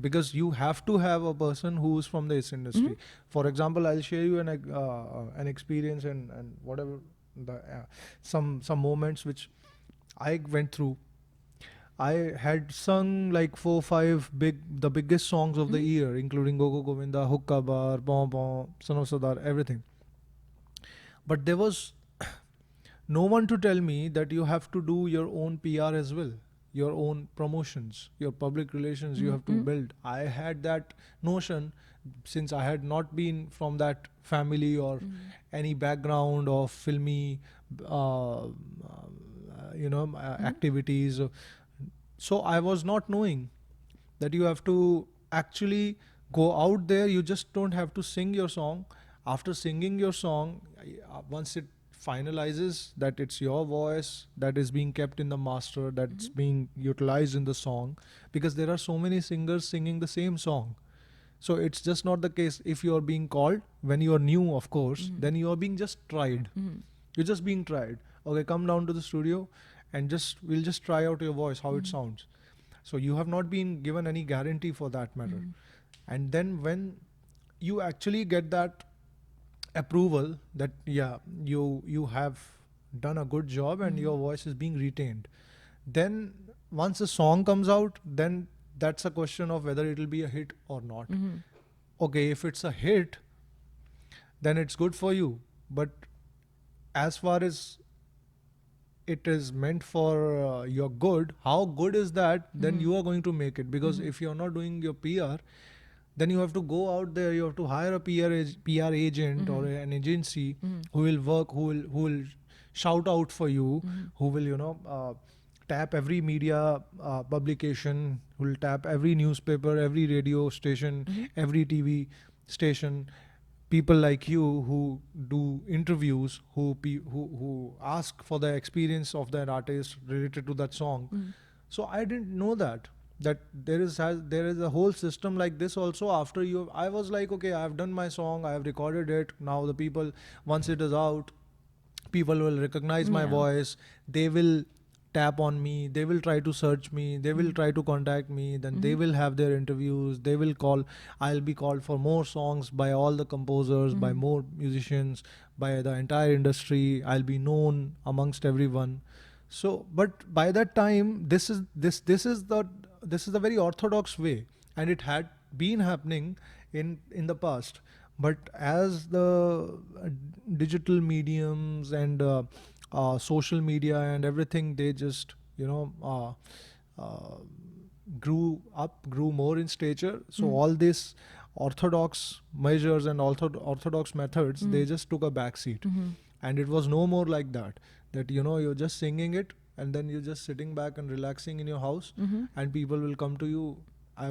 because you have to have a person who's from this industry. For example, I'll share you an experience and whatever the some moments which I went through. I had sung like 4 5 the biggest songs of the year, including Gogo Govinda, Hukka Bar, Bon Bon, Son of Sadar, everything. But there was no one to tell me that you have to do your own PR as well, your own promotions, your public relations you have to build. I had that notion since I had not been from that family or any background of filmy, activities. So I was not knowing that you have to actually go out there. You just don't have to sing your song. After singing your song, once it finalizes that it's your voice that is being kept in the master, that's being utilized in the song, because there are so many singers singing the same song. So it's just not the case if you're being called when you're new, of course, then you're being just tried. You're just being tried. Okay, come down to the studio and we'll just try out your voice, how it sounds. So you have not been given any guarantee for that matter. And then when you actually get that approval that you have done a good job and your voice is being retained, then once a song comes out, then that's a question of whether it will be a hit or not. Okay, if it's a hit, then it's good for you. But as far as it is meant for your good, how good is that? Then you are going to make it, because if you're not doing your PR, then you have to go out there, you have to hire a PR agent or an agency who will work, who will shout out for you, who will tap every media publication, who will tap every newspaper, every radio station, every TV station, people like you who do interviews, who ask for the experience of that artist related to that song. So I didn't know that there is a whole system like this also. After you, I was like, okay, I have done my song, I have recorded it. Now the people, once it is out, people will recognize my voice. They will tap on me, they will try to search me, they will try to contact me, then they will have their interviews, they will call, I'll be called for more songs by all the composers, by more musicians, by the entire industry. I'll be known amongst everyone. So but by that time, this is the very orthodox way, and it had been happening in the past. But as the digital mediums and social media and everything, they just grew more in stature. So all these orthodox measures and orthodox methods, they just took a backseat. And it was no more like that you're just singing it and then you're just sitting back and relaxing in your house, and people will come to you. I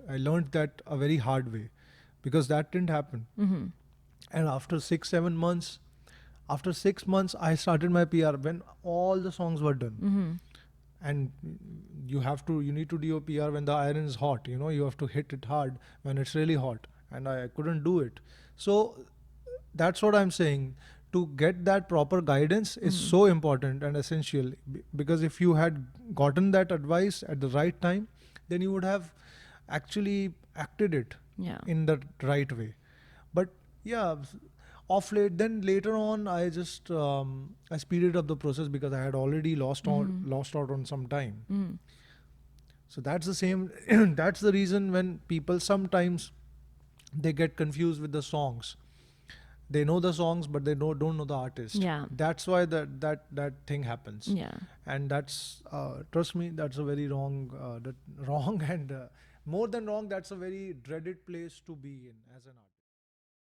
learned that a very hard way, because that didn't happen. And after 6 months, I started my PR when all the songs were done. And you need to do your PR when the iron is hot. You have to hit it hard when it's really hot, and I couldn't do it. So that's what I'm saying. To get that proper guidance is so important and essential, because if you had gotten that advice at the right time, then you would have actually acted it in the right way. But yeah, off late, then later on, I just I speeded up the process, because I had already lost out on some time. So that's the same. That's the reason when people sometimes they get confused with the songs. They know the songs, but they don't know the artist. Yeah. That's why that thing happens. Yeah. And that's trust me, that's a very wrong and more than wrong. That's a very dreaded place to be in as an artist.